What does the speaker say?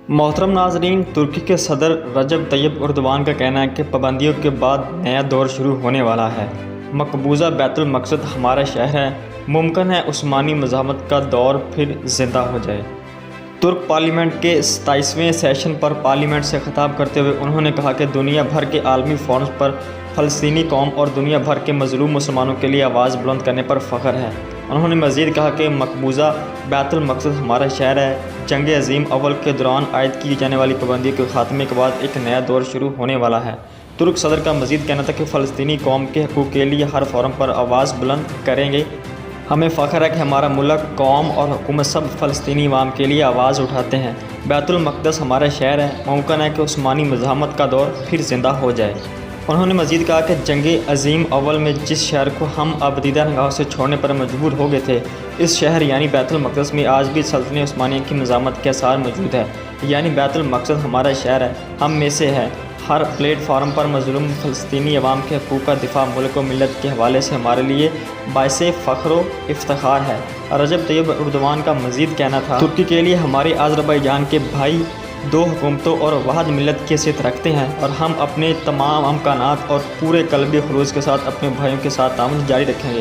محترم ناظرین، ترکی کے صدر رجب طیب اردوان کا کہنا ہے کہ پابندیوں کے بعد نیا دور شروع ہونے والا ہے۔ مقبوضہ بیت المقدس ہمارا شہر ہے، ممکن ہے عثمانی مزاحمت کا دور پھر زندہ ہو جائے۔ ترک پارلیمنٹ کے 27ویں سیشن پر پارلیمنٹ سے خطاب کرتے ہوئے انہوں نے کہا کہ دنیا بھر کے عالمی فورمز پر فلسطینی قوم اور دنیا بھر کے مظلوم مسلمانوں کے لیے آواز بلند کرنے پر فخر ہے۔ انہوں نے مزید کہا کہ مقبوضہ بیت المقدس ہمارا شہر ہے۔ جنگ عظیم اول کے دوران عائد کی جانے والی پابندیوں کے خاتمے کے بعد ایک نیا دور شروع ہونے والا ہے۔ ترک صدر کا مزید کہنا تھا کہ فلسطینی قوم کے حقوق کے لیے ہر فورم پر آواز بلند کریں گے۔ ہمیں فخر ہے کہ ہمارا ملک، قوم اور حکومت سب فلسطینی عوام کے لیے آواز اٹھاتے ہیں۔ بیت المقدس ہمارا شہر ہے، ممکن ہے کہ عثمانی مزاحمت کا دور پھر زندہ ہو جائے۔ انہوں نے مزید کہا کہ جنگ عظیم اول میں جس شہر کو ہم ابدیدہ نگاہوں سے چھوڑنے پر مجبور ہو گئے تھے، اس شہر یعنی بیت المقدس میں آج بھی سلطنت عثمانیہ کی مزاحمت کے آثار موجود ہے۔ یعنی بیت المقدس ہمارا شہر ہے، ہم میں سے ہے۔ ہر پلیٹ فارم پر مظلوم فلسطینی عوام کے حقوق کا دفاع ملک و ملت کے حوالے سے ہمارے لیے باعث فخر و افتخار ہے۔ رجب طیب اردوان کا مزید کہنا تھا، ترکی کے لیے ہمارے آذربائیجان کے بھائی دو حکومتوں اور واحد ملت کی حیثیت رکھتے ہیں اور ہم اپنے تمام امکانات اور پورے قلبی خلوص کے ساتھ اپنے بھائیوں کے ساتھ تعاون جاری رکھیں گے۔